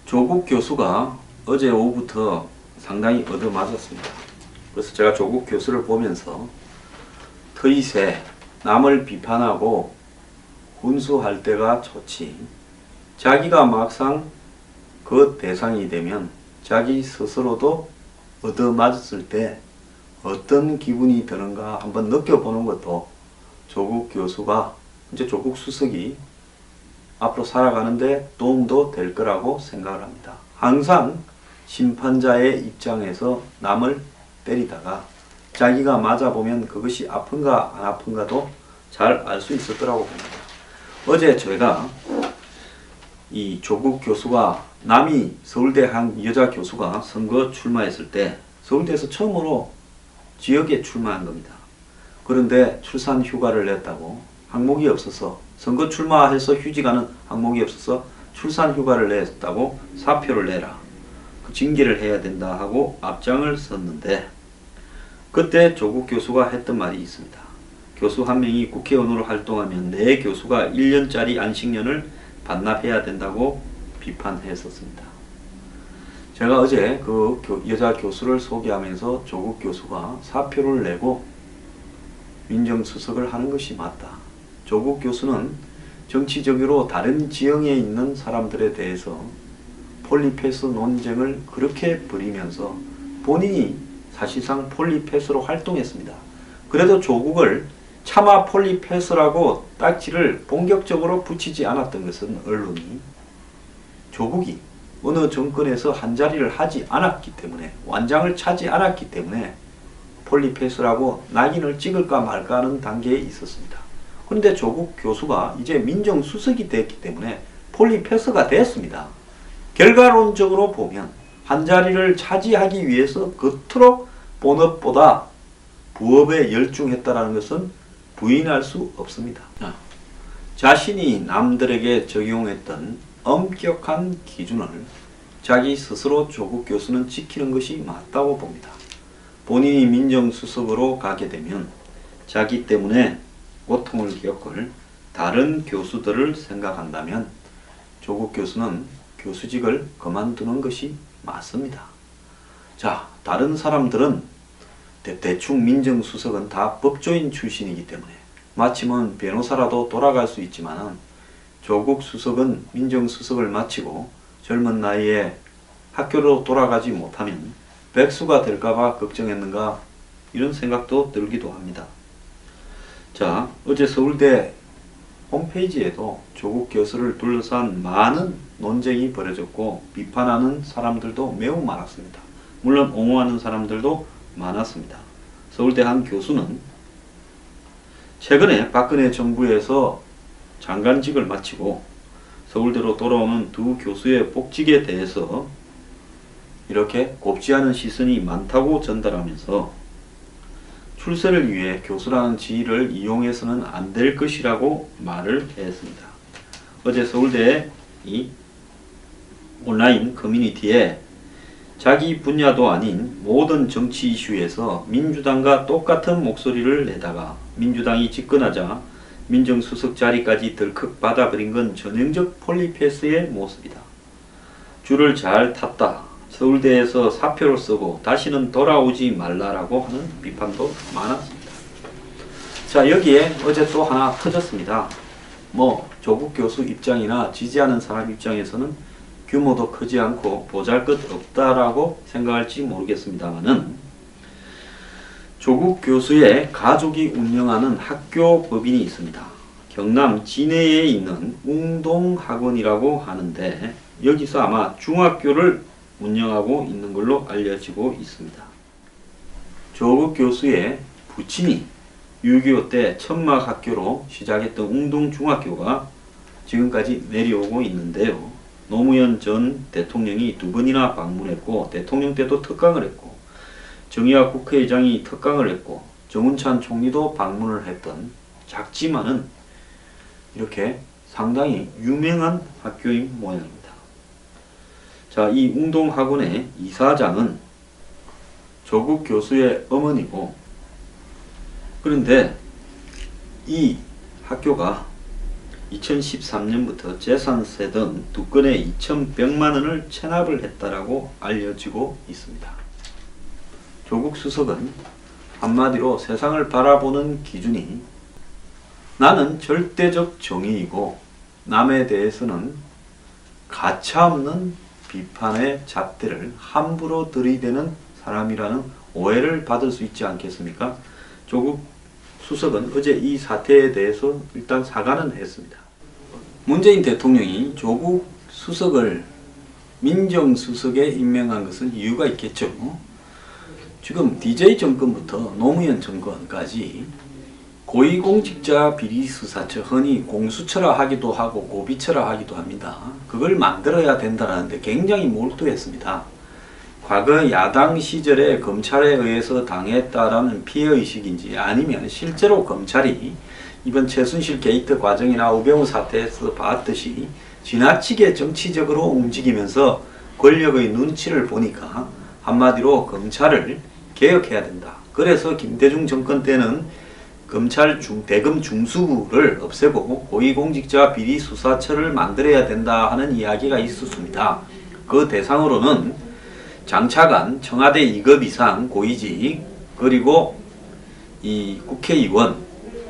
조국 교수가 어제 오후부터 상당히 얻어맞았습니다. 그래서 제가 조국 교수를 보면서 트윗에 남을 비판하고 훈수할 때가 좋지, 자기가 막상 그 대상이 되면 자기 스스로도 얻어맞았을 때 어떤 기분이 드는가 한번 느껴보는 것도 조국 교수가, 이제 조국 수석이 앞으로 살아가는데 도움도 될 거라고 생각을 합니다. 항상 심판자의 입장에서 남을 때리다가 자기가 맞아보면 그것이 아픈가 안 아픈가도 잘 알 수 있을 거라고 봅니다. 어제 제가 이 조국 교수가, 남이 서울대 한 여자 교수가 선거 출마했을 때 서울대에서 처음으로 지역에 출마한 겁니다. 그런데 출산 휴가를 냈다고, 항목이 없어서, 선거 출마해서 휴직하는 항목이 없어서 출산 휴가를 냈다고 사표를 내라, 그 징계를 해야 된다 하고 앞장을 섰는데, 그때 조국 교수가 했던 말이 있습니다. 교수 한 명이 국회의원으로 활동하면 내 교수가 1년짜리 안식년을 반납해야 된다고 비판했었습니다. 제가 어제 그 여자 교수를 소개하면서 조국 교수가 사표를 내고 민정수석을 하는 것이 맞다. 조국 교수는 정치적으로 다른 지형에 있는 사람들에 대해서 폴리패스 논쟁을 그렇게 벌이면서 본인이 사실상 폴리패스로 활동했습니다. 그래도 조국을 차마 폴리패스라고 딱지를 본격적으로 붙이지 않았던 것은 언론이, 조국이 어느 정권에서 한자리를 하지 않았기 때문에, 완장을 차지 않았기 때문에 폴리패스라고 낙인을 찍을까 말까 하는 단계에 있었습니다. 그런데 조국 교수가 이제 민정수석이 됐기 때문에 폴리패스가 됐습니다. 결과론적으로 보면 한자리를 차지하기 위해서 그토록 본업보다 부업에 열중했다는 것은 부인할 수 없습니다. 자신이 남들에게 적용했던 엄격한 기준을 자기 스스로 조국 교수는 지키는 것이 맞다고 봅니다. 본인이 민정수석으로 가게 되면 자기 때문에 고통을 겪을 다른 교수들을 생각한다면 조국 교수는 교수직을 그만두는 것이 맞습니다. 자, 다른 사람들은 대충 민정수석은 다 법조인 출신이기 때문에 마침은 변호사라도 돌아갈 수 있지만, 조국 수석은 민정수석을 마치고 젊은 나이에 학교로 돌아가지 못하면 백수가 될까봐 걱정했는가, 이런 생각도 들기도 합니다. 자, 어제 서울대 홈페이지에도 조국 교수를 둘러싼 많은 논쟁이 벌어졌고 비판하는 사람들도 매우 많았습니다. 물론 옹호하는 사람들도 많았습니다. 서울대 한 교수는 최근에 박근혜 정부에서 장관직을 마치고 서울대로 돌아오는 두 교수의 복직에 대해서 이렇게 곱지 않은 시선이 많다고 전달하면서 출세를 위해 교수라는 지위를 이용해서는 안 될 것이라고 말을 했습니다. 어제 서울대 이 온라인 커뮤니티에 자기 분야도 아닌 모든 정치 이슈에서 민주당과 똑같은 목소리를 내다가 민주당이 집권하자 민정수석 자리까지 덜컥 받아버린 건 전형적 폴리패스의 모습이다. 줄을 잘 탔다. 서울대에서 사표를 쓰고 다시는 돌아오지 말라라고 하는 비판도 많았습니다. 자, 여기에 어제 또 하나 터졌습니다. 조국 교수 입장이나 지지하는 사람 입장에서는 규모도 크지 않고 보잘것없다라고 생각할지 모르겠습니다만은, 조국 교수의 가족이 운영하는 학교 법인이 있습니다. 경남 진해에 있는 웅동학원이라고 하는데 여기서 아마 중학교를 운영하고 있는 걸로 알려지고 있습니다. 조국 교수의 부친이 6.25 때 천막학교로 시작했던 웅동중학교가 지금까지 내려오고 있는데요. 노무현 전 대통령이 2번이나 방문했고 대통령 때도 특강을 했고 정의학 국회의장이 특강을 했고 정운찬 총리도 방문을 했던, 작지만은 이렇게 상당히 유명한 학교인 모양입니다. 자, 이 웅동학원의 이사장은 조국 교수의 어머니고, 그런데 이 학교가 2013년부터 재산세 등 2건에 2,100만원을 체납을 했다라고 알려지고 있습니다. 조국 수석은 한마디로 세상을 바라보는 기준이 나는 절대적 정의이고 남에 대해서는 가차없는 비판의 잣대를 함부로 들이대는 사람이라는 오해를 받을 수 있지 않겠습니까? 조국 수석은 어제 이 사태에 대해서 일단 사과는 했습니다. 문재인 대통령이 조국 수석을 민정수석에 임명한 것은 이유가 있겠죠. 지금 DJ 정권부터 노무현 정권까지 고위공직자 비리수사처, 흔히 공수처라 하기도 하고 고비처라 하기도 합니다. 그걸 만들어야 된다는데 굉장히 몰두했습니다. 과거 야당 시절에 검찰에 의해서 당했다라는 피해의식인지 아니면 실제로 검찰이 이번 최순실 게이트 과정이나 우병우 사태에서 봤듯이 지나치게 정치적으로 움직이면서 권력의 눈치를 보니까 한마디로 검찰을 개혁해야 된다. 그래서 김대중 정권 때는 검찰 대검 중수부를 없애고 고위공직자 비리수사처를 만들어야 된다 하는 이야기가 있었습니다. 그 대상으로는 장차관, 청와대 2급 이상 고위직, 그리고 이 국회의원,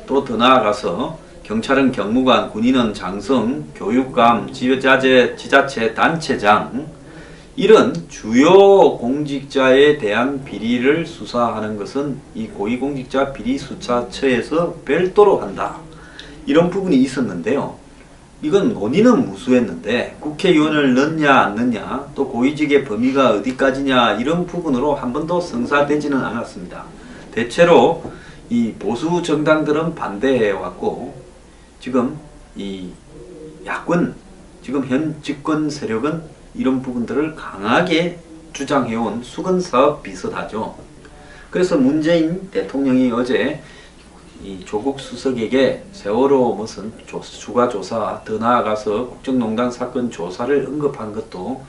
또 더 나아가서 경찰은 경무관, 군인은 장성, 교육감, 지자체 단체장, 이런 주요 공직자에 대한 비리를 수사하는 것은 이 고위공직자 비리수사처에서 별도로 한다. 이런 부분이 있었는데요. 이건 논의는 무수했는데 국회의원을 넣냐 안 넣냐, 또 고위직의 범위가 어디까지냐, 이런 부분으로 한 번도 성사되지는 않았습니다. 대체로 이 보수 정당들은 반대해왔고, 지금 이 야권, 지금 현 집권 세력은 이런 부분들을 강하게 주장해온 수건사업 비슷하죠. 그래서 문재인 대통령이 어제 이 조국 수석에게 세월호 무슨 추가조사, 더 나아가서 국정농단 사건 조사를 언급한 것도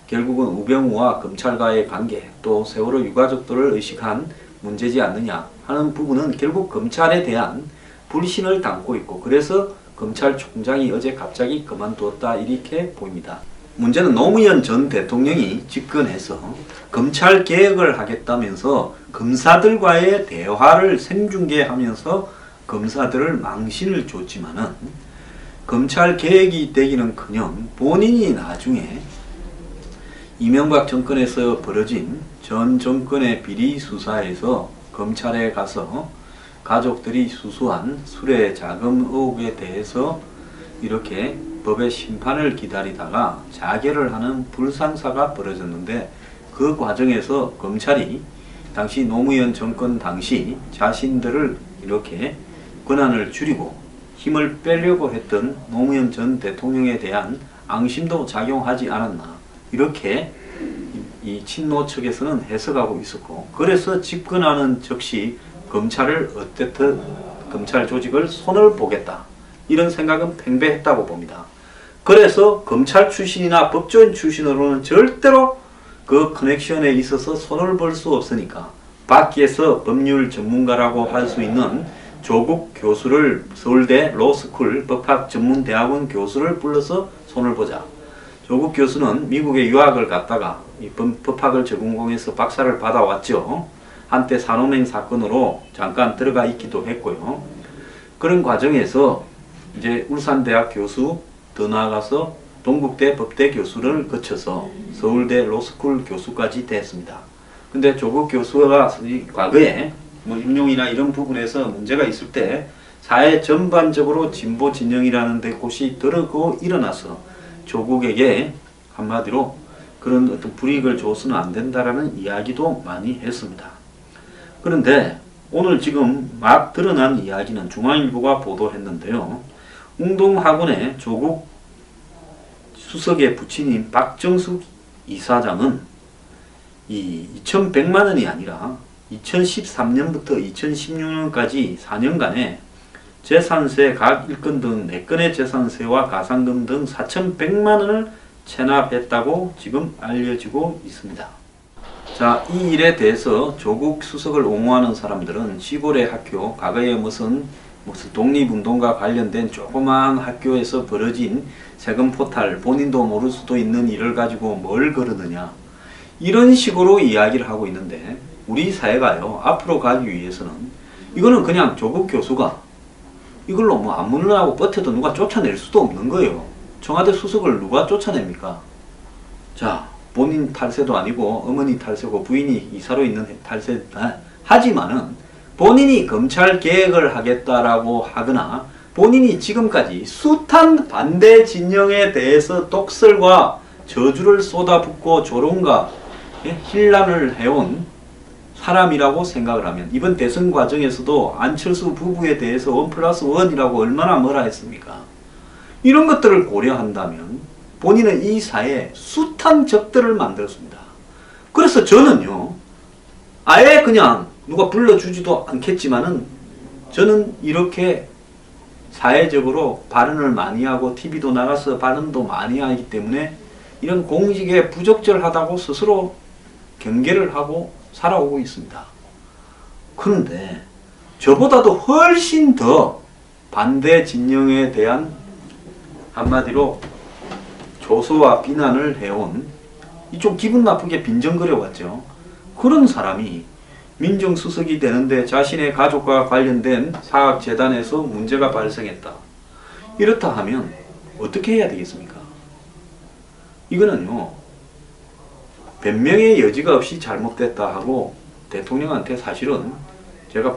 결국은 우병우와 검찰과의 관계, 또 세월호 유가족들을 의식한 문제지 않느냐 하는 부분은 결국 검찰에 대한 불신을 담고 있고, 그래서 검찰총장이 어제 갑자기 그만두었다 이렇게 보입니다. 문제는 노무현 전 대통령이 집권해서 검찰 개혁을 하겠다면서 검사들과의 대화를 생중계하면서 검사들을 망신을 줬지만은 검찰 개혁이 되기는커녕 본인이 나중에 이명박 정권에서 벌어진 전 정권의 비리 수사에서 검찰에 가서 가족들이 수수한 수뢰 자금 의혹에 대해서 이렇게 법의 심판을 기다리다가 자결을 하는 불상사가 벌어졌는데, 그 과정에서 검찰이 당시 노무현 정권 당시 자신들을 이렇게 권한을 줄이고 힘을 빼려고 했던 노무현 전 대통령에 대한 앙심도 작용하지 않았나, 이렇게 이 친노 측에서는 해석하고 있었고, 그래서 집권하는 즉시 검찰을 어쨌든 검찰 조직을 손을 보겠다, 이런 생각은 팽배했다고 봅니다. 그래서 검찰 출신이나 법조인 출신으로는 절대로 그 커넥션에 있어서 손을 볼 수 없으니까 밖에서 법률 전문가라고 할 수 있는 조국 교수를, 서울대 로스쿨 법학전문대학원 교수를 불러서 손을 보자. 조국 교수는 미국에 유학을 갔다가 이 법학을 전공해서 박사를 받아왔죠. 한때 산호맹 사건으로 잠깐 들어가 있기도 했고요. 그런 과정에서 이제 울산대학 교수, 더 나아가서 동국대 법대 교수를 거쳐서 서울대 로스쿨 교수까지 됐습니다. 근데 조국 교수가 과거에 뭐 임용이나 이런 부분에서 문제가 있을 때 사회 전반적으로 진보 진영이라는 데 곳이 들고 일어나서 조국에게 한마디로 그런 어떤 불이익을 줘서는 안 된다라는 이야기도 많이 했습니다. 그런데 오늘 지금 막 드러난 이야기는 중앙일보가 보도했는데요. 웅동학원의 조국 수석의 부친인 박정숙 이사장은 이 2,100만원이 아니라 2013년부터 2016년까지 4년간에 재산세 각 1건 등 4건의 재산세와 가산금 등 4,100만원을 체납했다고 지금 알려지고 있습니다. 자, 이 일에 대해서 조국 수석을 옹호하는 사람들은 시골의 학교, 과거에 무슨 무슨 독립운동과 관련된 조그마한 학교에서 벌어진 세금 포탈, 본인도 모를 수도 있는 일을 가지고 뭘 그러느냐, 이런 식으로 이야기를 하고 있는데, 우리 사회가요 앞으로 가기 위해서는 이거는 그냥 조국 교수가 이걸로 뭐 안문을 하고 버텨도 누가 쫓아낼 수도 없는 거예요. 청와대 수석을 누가 쫓아냅니까? 자, 본인 탈세도 아니고 어머니 탈세고 부인이 이사로 있는 탈세, 하지만은 본인이 검찰 개혁을 하겠다라고 하거나 본인이 지금까지 숱한 반대 진영에 대해서 독설과 저주를 쏟아붓고 조롱과 hir난을 해온 사람이라고 생각을 하면, 이번 대선 과정에서도 안철수 부부에 대해서 1+1이라고 얼마나 뭐라 했습니까? 이런 것들을 고려한다면 본인은 이 사회에 숱한 적들을 만들었습니다. 그래서 저는요, 아예 그냥 누가 불러주지도 않겠지만은 저는 이렇게 사회적으로 발언을 많이 하고 TV도 나가서 발언도 많이 하기 때문에 이런 공직에 부적절하다고 스스로 경계를 하고 살아오고 있습니다. 그런데 저보다도 훨씬 더 반대 진영에 대한 한마디로 조소와 비난을 해온, 이 좀 기분 나쁘게 빈정거려 왔죠. 그런 사람이 민정수석이 되는데 자신의 가족과 관련된 사학재단에서 문제가 발생했다, 이렇다 하면 어떻게 해야 되겠습니까? 이거는요, 변명의 여지가 없이 잘못됐다 하고 대통령한테 사실은 제가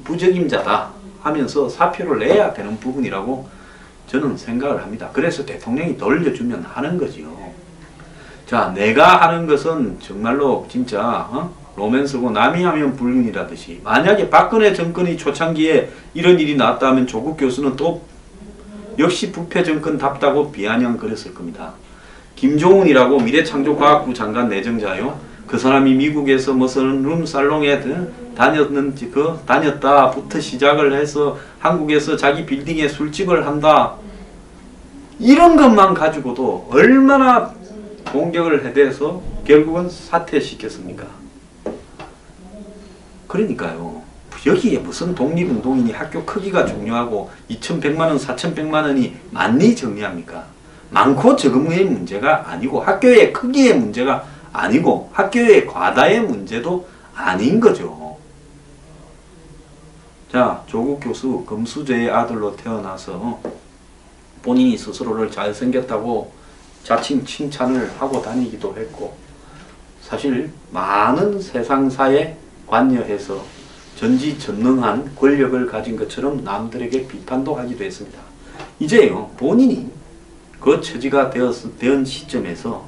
부적임자다 하면서 사표를 내야 되는 부분이라고 저는 생각을 합니다. 그래서 대통령이 돌려주면 하는 거지요. 자, 내가 하는 것은 정말로 진짜 로맨스고 남이 하면 불륜이라듯이, 만약에 박근혜 정권이 초창기에 이런 일이 났다면 조국 교수는 또 역시 부패 정권답다고 비아냥거렸을 겁니다. 김종훈이라고 미래창조과학부 장관 내정자요, 그 사람이 미국에서 무슨 룸살롱에 다녔다부터 시작을 해서 한국에서 자기 빌딩에 술집을 한다, 이런 것만 가지고도 얼마나 공격을 해대서 결국은 사퇴시켰습니까? 그러니까요, 여기에 무슨 독립운동이니 학교 크기가 중요하고 2,100만원, 4,100만원이 많니 정리합니까? 많고 적음의 문제가 아니고 학교의 크기의 문제가 아니고 학교의 과다의 문제도 아닌 거죠. 자, 조국 교수 금수저의 아들로 태어나서 본인이 스스로를 잘생겼다고 자칭 칭찬을 하고 다니기도 했고, 사실 많은 세상사에 관여해서 전지전능한 권력을 가진 것처럼 남들에게 비판도 하기도 했습니다. 이제요, 본인이 그 처지가 된 시점에서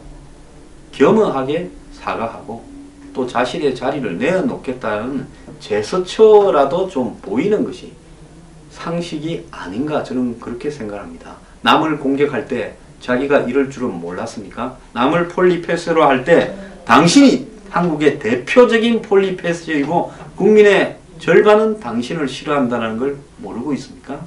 겸허하게 사과하고 또 자신의 자리를 내어놓겠다는 제스처라도 좀 보이는 것이 상식이 아닌가, 저는 그렇게 생각합니다. 남을 공격할 때 자기가 이럴 줄은 몰랐습니까? 남을 폴리패스로 할 때 당신이 한국의 대표적인 폴리패스이고 국민의 절반은 당신을 싫어한다는 걸 모르고 있습니까?